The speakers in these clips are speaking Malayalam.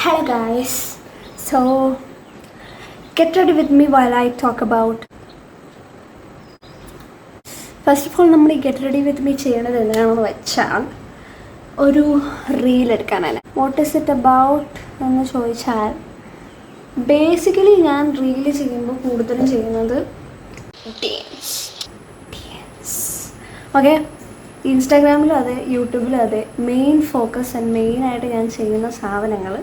Hello guys, so get ready with me while I talk about. First of all നമ്മൾ ഈ ഗെറ്റ് റെഡി വിത്ത് മീ ചെയ്യണത് എന്താണെന്ന് വെച്ചാൽ ഒരു റീൽ എടുക്കാനാണ്. വാട്ട് ഈസ് ഇറ്റ് അബൌട്ട് എന്ന് ചോദിച്ചാൽ ബേസിക്കലി ഞാൻ റീൽ ചെയ്യുമ്പോൾ കൂടുതലും ചെയ്യുന്നത് ഡാൻസ്. ഓക്കെ, ഇൻസ്റ്റാഗ്രാമിലും അതെ യൂട്യൂബിലും അതെ മെയിൻ ഫോക്കസ് ആൻഡ് മെയിനായിട്ട് ഞാൻ ചെയ്യുന്ന സാധനങ്ങൾ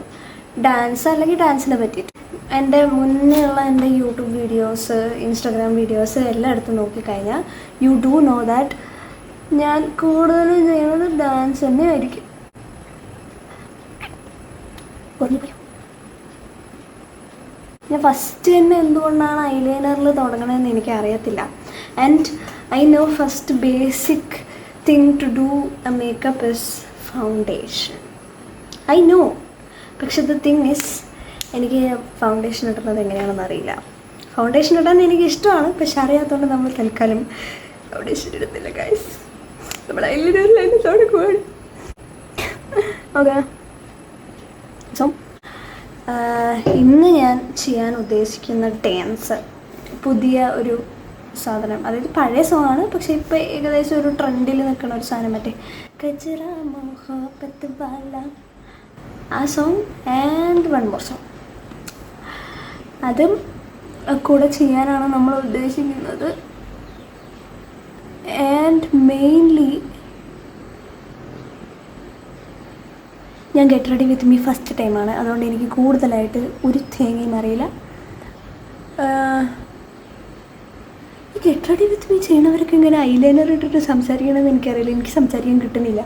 ഡാൻസ് അല്ലെങ്കിൽ ഡാൻസിനെ പറ്റിയിട്ട്. എൻ്റെ മുന്നേ ഉള്ള എൻ്റെ യൂട്യൂബ് വീഡിയോസ്, ഇൻസ്റ്റാഗ്രാം വീഡിയോസ് എല്ലാം എടുത്ത് നോക്കിക്കഴിഞ്ഞാൽ യു ഡു നോ ദാറ്റ് ഞാൻ കൂടുതലും ചെയ്യുന്നത് ഡാൻസ് തന്നെ ആയിരിക്കും. ഞാൻ ഫസ്റ്റ് തന്നെ എന്തുകൊണ്ടാണ് ഐലൈനറിൽ തുടങ്ങണമെന്ന് എനിക്ക് അറിയത്തില്ല. And I know first basic thing to do a makeup is foundation. I know. പക്ഷെ the thing is എനിക്ക് ഫൗണ്ടേഷൻ ഇടുന്നത് എങ്ങനെയാണെന്ന് അറിയില്ല. ഫൗണ്ടേഷൻ ഇടാൻ എനിക്ക് ഇഷ്ടമാണ്, പക്ഷെ അറിയാത്തതുകൊണ്ട് നമ്മൾ തൽക്കാലം ഫൗണ്ടേഷൻ ഇടുന്നില്ല ഗൈസ്. നമ്മൾ ഐലൈനറിൽ തുടങ്ങുവാണ്. ഓക്കെ, സോ ഇന്ന് ഞാൻ ചെയ്യാൻ ഉദ്ദേശിക്കുന്ന ഡാൻസ് പുതിയ ഒരു സാധനം, അതായത് പഴയ സോങ്ങാണ്, പക്ഷെ ഇപ്പം ഏകദേശം ഒരു ട്രെൻഡിൽ നിൽക്കുന്ന ഒരു സാധനം, മറ്റേ കജറ മൊഹബത്ത് ബാല, ആ song and one more song, അതും കൂടെ ചെയ്യാനാണ് നമ്മൾ ഉദ്ദേശിക്കുന്നത്. ആൻഡ് മെയിൻലി ഞാൻ get ready with me first ടൈമാണ്, അതുകൊണ്ട് എനിക്ക് കൂടുതലായിട്ട് ഒരു തേങ്ങയും അറിയില്ല. ഗെറ്റ് റെഡി വിത്ത് മീ ചെയ്യണവരൊക്കെ ഇങ്ങനെ ഐലൈനർ ഇട്ടിട്ട് സംസാരിക്കണമെന്ന് എനിക്കറിയില്ല, എനിക്ക് സംസാരിക്കാൻ കിട്ടുന്നില്ല.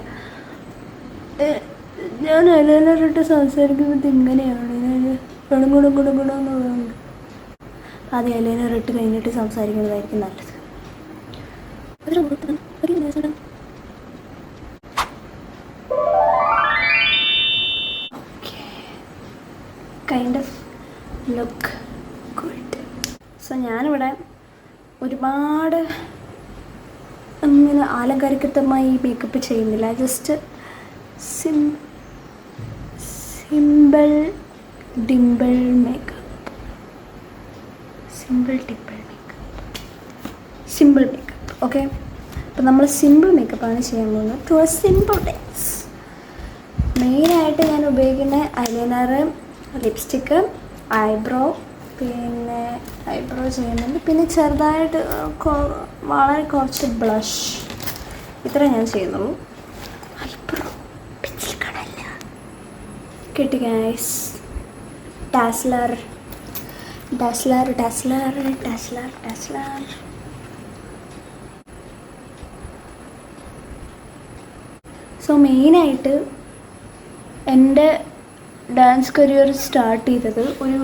ഞാൻ ഐലൈനർ ഇട്ട് സംസാരിക്കുന്നത് ഇങ്ങനെയാണ്, ഗുണഗുണമെന്നുള്ളതുകൊണ്ട് ആദ്യം ഐലൈനർ ഇട്ട് കഴിഞ്ഞിട്ട് സംസാരിക്കുന്നതായിരിക്കും നല്ലത്. Kind of look good. So ഞാനിവിടെ ഒരുപാട് അങ്ങനെ ആലങ്കാരികത്വമായി മേക്കപ്പ് ചെയ്യുന്നില്ല, just simple dimple makeup. Okay, അപ്പം നമ്മൾ സിമ്പിൾ മേക്കപ്പാണ് ചെയ്യാൻ പോകുന്നത്. To a simple dance. മെയിനായിട്ട് ഞാൻ ഉപയോഗിക്കുന്ന ഐലൈനർ, ലിപ്സ്റ്റിക്ക്, ഐബ്രോ, പിന്നെ ഐബ്രോ ചെയ്യുന്നുണ്ട്, പിന്നെ ചെറുതായിട്ട് വളരെ കുറച്ച് ബ്ലഷ്, ഇത്ര ഞാൻ ചെയ്യുന്നുള്ളൂ. ഐബ്രോ പിച്ചിക്കണല്ല കിട്ടി ഗൈസ്. ഡാസ്ലർ. സോ മെയിനായിട്ട് എൻ്റെ ഡാൻസ് കരിയർ സ്റ്റാർട്ട് ചെയ്തത് ഒരു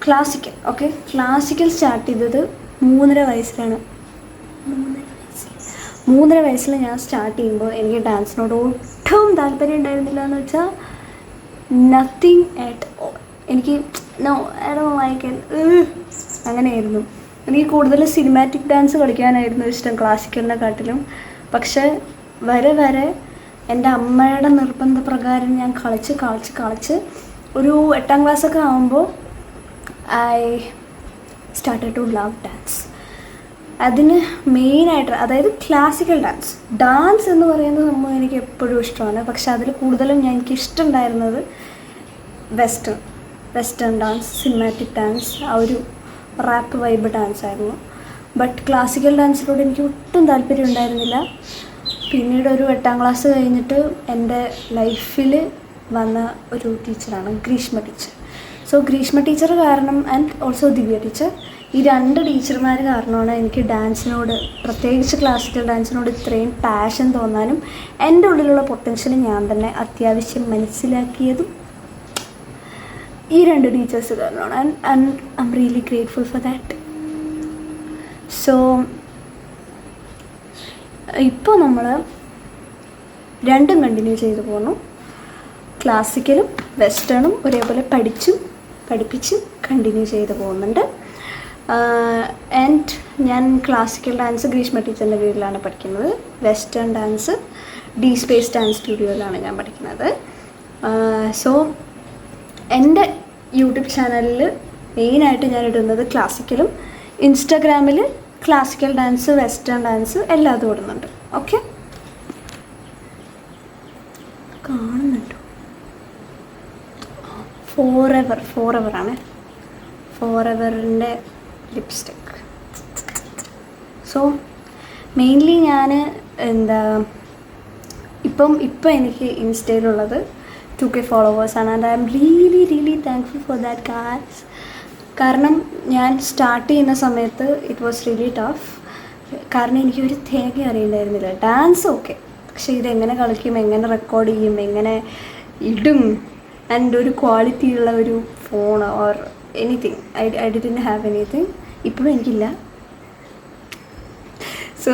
ക്ലാസിക്കൽ സ്റ്റാർട്ട് ചെയ്തത് 3.5 വയസ്സിലാണ്. 3.5 വയസ്സിൽ ഞാൻ സ്റ്റാർട്ട് ചെയ്യുമ്പോൾ എനിക്ക് ഡാൻസിനോട് ഒട്ടും താല്പര്യം ഉണ്ടായിരുന്നില്ല. എന്ന് വെച്ചാൽ നത്തിങ് അറ്റ് ഓൾ. എനിക്ക് no, I don't like it, അങ്ങനെയായിരുന്നു. എനിക്ക് കൂടുതൽ സിനിമാറ്റിക് ഡാൻസ് കളിക്കാനായിരുന്നു ഇഷ്ടം ക്ലാസിക്കലിനെ കാട്ടിലും. പക്ഷേ വരെ എൻ്റെ അമ്മയുടെ നിർബന്ധപ്രകാരം ഞാൻ കളിച്ച് ഒരു 8ാം ക്ലാസ്സൊക്കെ ആകുമ്പോൾ I started to love dance. അതിന് മെയിനായിട്ട്, അതായത് ക്ലാസിക്കൽ ഡാൻസ് എന്ന് പറയുന്ന സംഭവം എനിക്ക് എപ്പോഴും ഇഷ്ടമാണ്. പക്ഷെ അതിൽ കൂടുതലും എനിക്ക് ഇഷ്ടമുണ്ടായിരുന്നത് വെസ്റ്റേൺ ഡാൻസ്, സിനിമാറ്റിക് ഡാൻസ്, ആ ഒരു റാപ്പ് വൈബ് ഡാൻസ് ആയിരുന്നു. ബട്ട് ക്ലാസിക്കൽ ഡാൻസിനോട് എനിക്ക് ഒട്ടും താല്പര്യം ഉണ്ടായിരുന്നില്ല. പിന്നീട് ഒരു 8ാം ക്ലാസ് കഴിഞ്ഞിട്ട് എൻ്റെ ലൈഫിൽ വന്ന ഒരു ടീച്ചറാണ് Greeshma teacher. So Greeshma teacher കാരണം, ആൻഡ് ഓൾസോ ദിവ്യ ടീച്ചർ, ഈ 2 ടീച്ചർമാർ കാരണമാണ് എനിക്ക് ഡാൻസിനോട്, പ്രത്യേകിച്ച് ക്ലാസിക്കൽ ഡാൻസിനോട് ഇത്രയും പാഷൻ തോന്നാനും എൻ്റെ ഉള്ളിലുള്ള പൊട്ടൻഷ്യൽ ഞാൻ തന്നെ അത്യാവശ്യം മനസ്സിലാക്കിയതും ഈ 2 ടീച്ചേഴ്സ് കാരണമാണ്. And I'm really grateful for that. So ഇപ്പോൾ നമ്മൾ രണ്ടും കണ്ടിന്യൂ ചെയ്തു പോകുന്നു. ക്ലാസിക്കലും വെസ്റ്റേണും ഒരേപോലെ പഠിപ്പിച്ച് കണ്ടിന്യൂ ചെയ്ത് പോകുന്നുണ്ട്. ആൻഡ് ഞാൻ ക്ലാസിക്കൽ ഡാൻസ് ഗ്രീഷ്മ ടീച്ചറിൻ്റെ കീഴിലാണ് പഠിക്കുന്നത്. Western dance D space dance സ്റ്റുഡിയോയിലാണ് ഞാൻ പഠിക്കുന്നത്. സോ എൻ്റെ യൂട്യൂബ് ചാനലിൽ മെയിനായിട്ട് ഞാൻ ഇടുന്നത് ക്ലാസിക്കലും, ഇൻസ്റ്റാഗ്രാമിൽ ക്ലാസിക്കൽ ഡാൻസ്, വെസ്റ്റേൺ ഡാൻസ് എല്ലാതും ഇടുന്നുണ്ട്. ഓക്കെ, കാണുന്നുണ്ടോ? ഫോർ ആണ് ഫോറെവറിൻ്റെ ലിപ്സ്റ്റിക്. സോ മെയിൻലി ഞാൻ ഇപ്പം എനിക്ക് ഇൻസ്റ്റയിലുള്ളത് 2K ഫോളോവേഴ്സാണ്. And I'm really thankful for that guys. കാരണം ഞാൻ സ്റ്റാർട്ട് ചെയ്യുന്ന സമയത്ത് ഇറ്റ് വാസ് റിയലി ടഫ്. കാരണം എനിക്കൊരു തേങ്ങ അറിയണ്ടായിരുന്നില്ല. ഡാൻസ് ഓക്കെ, പക്ഷേ ഇതെങ്ങനെ കളിക്കും, എങ്ങനെ റെക്കോർഡ് ചെയ്യും, എങ്ങനെ ഇടും, ആൻഡ് ഒരു ക്വാളിറ്റിയുള്ള ഒരു phone or anything I didn't have anything. ഇപ്പോഴും എനിക്കില്ല. സോ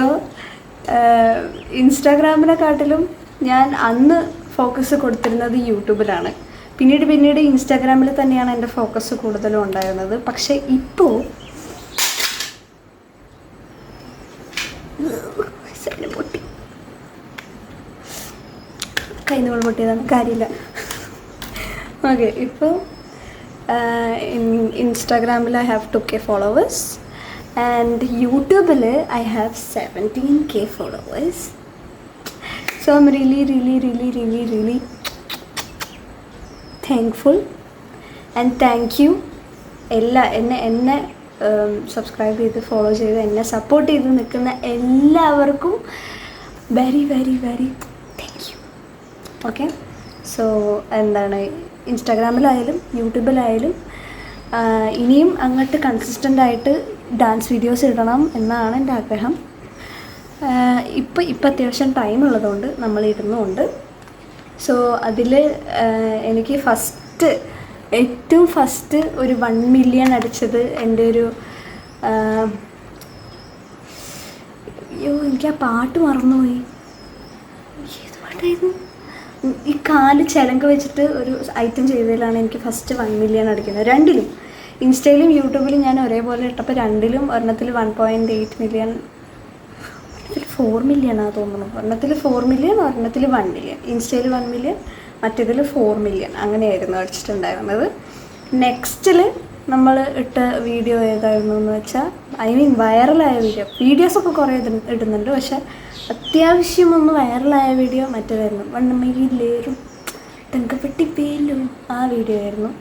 ഇൻസ്റ്റാഗ്രാമിനെക്കാട്ടിലും ഞാൻ അന്ന് ഫോക്കസ് കൊടുത്തിരുന്നത് യൂട്യൂബിലാണ്. പിന്നീട് ഇൻസ്റ്റാഗ്രാമിൽ തന്നെയാണ് എൻ്റെ ഫോക്കസ് കൂടുതലും ഉണ്ടായിരുന്നത്. പക്ഷേ ഇപ്പോൾ പൊട്ടി, കയ്യിൽ നിന്ന് പൊട്ടിയതാണ്, കാര്യമില്ല. ഓക്കെ, ഇപ്പോൾ ഇൻസ്റ്റാഗ്രാമിൽ I have 2K followers and യൂട്യൂബിൽ I have 17K followers. So I'm really thankful and thank you എന്നെ സബ്സ്ക്രൈബ് ചെയ്ത് ഫോളോ ചെയ്ത് എന്നെ സപ്പോർട്ട് ചെയ്ത് നിൽക്കുന്ന എല്ലാവർക്കും very thank you. Okay, so ഇൻസ്റ്റാഗ്രാമിലായാലും യൂട്യൂബിലായാലും ഇനിയും അങ്ങോട്ട് കൺസിസ്റ്റൻ്റായിട്ട് ഡാൻസ് വീഡിയോസ് ഇടണം എന്നാണ് എൻ്റെ ആഗ്രഹം. ഇപ്പം അത്യാവശ്യം ടൈം ഉള്ളതുകൊണ്ട് നമ്മൾ ഇടുന്നുമുണ്ട്. സോ അതിൽ എനിക്ക് ഏറ്റവും ഫസ്റ്റ് ഒരു 1 മില്യൺ അടിച്ചത് എൻ്റെ ഒരു എനിക്ക് ആ പാട്ട് മറന്നുപോയി. ഏത് പാട്ടായിരുന്നു? ഈ കാല് ചിലങ്ക വെച്ചിട്ട് ഒരു ഐറ്റം ചെയ്തതിലാണ് എനിക്ക് ഫസ്റ്റ് 1 മില്യൺ അടിക്കുന്നത്. രണ്ടിലും, ഇൻസ്റ്റയിലും യൂട്യൂബിലും ഞാൻ ഒരേപോലെ ഇട്ടപ്പോൾ രണ്ടിലും, ഒരെണ്ണത്തിൽ 1.8 മില്യൺ, 4 മില്യണാണ് തോന്നുന്നു. ഒരെണ്ണത്തിൽ 4 മില്യൺ, ഒരെണ്ണത്തിൽ 1 മില്യൺ. ഇൻസ്റ്റയിൽ 1 മില്യൺ, മറ്റേതിൽ 4 മില്യൺ, അങ്ങനെയായിരുന്നു അടിച്ചിട്ടുണ്ടായിരുന്നത്. നെക്സ്റ്റിൽ നമ്മൾ ഇട്ട വീഡിയോ ഏതായിരുന്നു എന്ന് വെച്ചാൽ, വൈറലായ വീഡിയോസൊക്കെ കുറേ ഇടുന്നുണ്ട്. പക്ഷേ അത്യാവശ്യം ഒന്ന് വൈറലായ വീഡിയോ മറ്റേതായിരുന്നു, വണ്ണമയിലേറും തങ്കപ്പെട്ടി പേലും, ആ വീഡിയോ ആയിരുന്നു.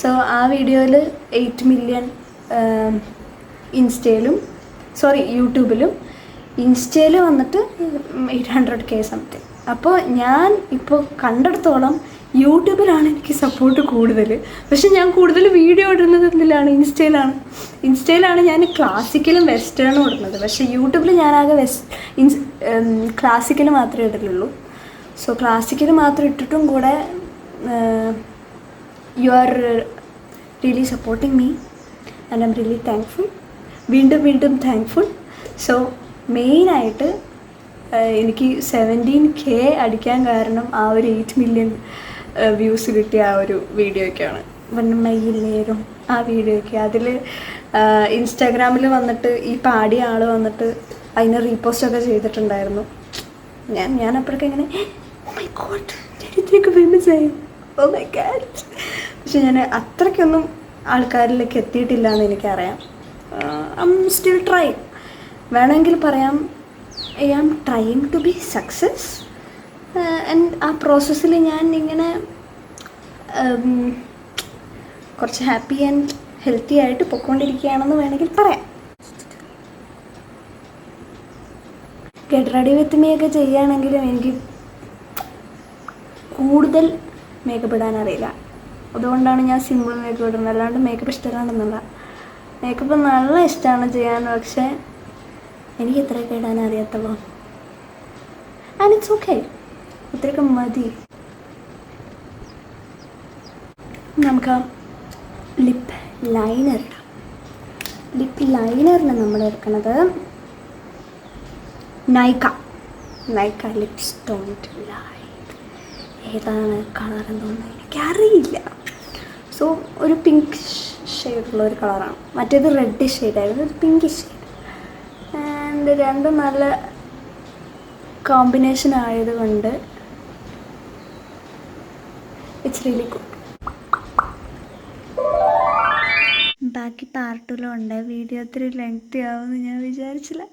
സോ ആ വീഡിയോയിൽ 8 മില്യൺ യൂട്യൂബിലും, ഇൻസ്റ്റയിൽ വന്നിട്ട് 800K സംതിങ്. അപ്പോൾ ഞാൻ ഇപ്പോൾ കണ്ടെടുത്തോളം യൂട്യൂബിലാണ് എനിക്ക് സപ്പോർട്ട് കൂടുതൽ. പക്ഷെ ഞാൻ കൂടുതൽ വീഡിയോ ഇടുന്നത് എന്തിലാണ്? ഇൻസ്റ്റയിലാണ് ഞാൻ ക്ലാസിക്കലും വെസ്റ്റേണും ഇടുന്നത്. പക്ഷേ യൂട്യൂബിൽ ഞാനാകെ ക്ലാസിക്കൽ മാത്രമേ ഇടലുള്ളൂ. സോ ക്ലാസിക്കൽ മാത്രം ഇട്ടിട്ടും കൂടെ you are really supporting me and I'm really thankful. വീണ്ടും താങ്ക്ഫുൾ. സോ മെയിനായിട്ട് എനിക്ക് 17K അടിക്കാൻ കാരണം ആ ഒരു 8 മില്യൺ വ്യൂസ് കിട്ടിയ ആ ഒരു വീഡിയോയ്ക്കാണ്, വണ്ണമയിലേറും ആ വീഡിയോയ്ക്ക്. അതിൽ ഇൻസ്റ്റാഗ്രാമിൽ വന്നിട്ട് ഈ പാടിയ ആൾ വന്നിട്ട് അതിനെ റീപോസ്റ്റൊക്കെ ചെയ്തിട്ടുണ്ടായിരുന്നു. ഞാൻ അപ്പോഴൊക്കെ ഇങ്ങനെ ഓ മൈ ഗോഡ്, ഞാൻ ഇത്രയൊക്കെ ഫേമസ് ആയി, ഓ മൈ ഗോഡ്. പക്ഷെ ഞാൻ അത്രയ്ക്കൊന്നും ആൾക്കാരിലേക്ക് എത്തിയിട്ടില്ല എന്ന് എനിക്കറിയാം. ഐ എം സ്റ്റിൽ ട്രൈ, വേണമെങ്കിൽ പറയാം I am trying to be success. And ആ പ്രോസസ്സിൽ ഞാൻ ഇങ്ങനെ കുറച്ച് ഹാപ്പി ആൻഡ് ഹെൽത്തി ആയിട്ട് പൊയ്ക്കൊണ്ടിരിക്കുകയാണെന്ന് വേണമെങ്കിൽ പറയാം. ഗെറ്റ് റെഡി വിത്ത് മീ ഒക്കെ ചെയ്യുകയാണെങ്കിലും എനിക്ക് കൂടുതൽ മേക്കപ്പ് ഇടാൻ അറിയില്ല. അതുകൊണ്ടാണ് ഞാൻ സിമ്പിൾ മേക്കപ്പ് ഇടുന്നത്. അല്ലാണ്ട് മേക്കപ്പ് ഇഷ്ടമല്ലാണ്ടെന്നല്ല, മേക്കപ്പ് നല്ല ഇഷ്ടമാണ് ചെയ്യാൻ. പക്ഷേ എനിക്ക് ഇത്രയൊക്കെ ഇടാൻ അറിയാത്തുള്ളൂ. ആൻഡ് ഇറ്റ്സ് ഓക്കെ, ഇത്രയൊക്കെ മതി. നമുക്ക് ലിപ്പ് ലൈനർ ഇടാം. ലിപ്പ് ലൈനറിന് നമ്മൾ എടുക്കുന്നത് നൈക്ക ലിപ്സ് ടോണ്ട് ലൈറ്റ്. ഏതാണ് കളർ എന്നൊന്നും എനിക്കറിയില്ല. സോ ഒരു പിങ്ക് ഷെയ്ഡുള്ള ഒരു കളറാണ്. മറ്റേത് റെഡ് ഷെയ്ഡായിരുന്നു, ഒരു പിങ്ക് ഷെയ്ഡ്. ആൻഡ് രണ്ടും നല്ല കോമ്പിനേഷൻ ആയതുകൊണ്ട് ഇറ്റ്സ് റിയലി ഗുഡ്. ബാക്കി പാർട്ടിലും ഉണ്ട്. വീഡിയോ ഒത്തിരി ലെങ്തി ആവുമെന്ന് ഞാൻ വിചാരിച്ചില്ല.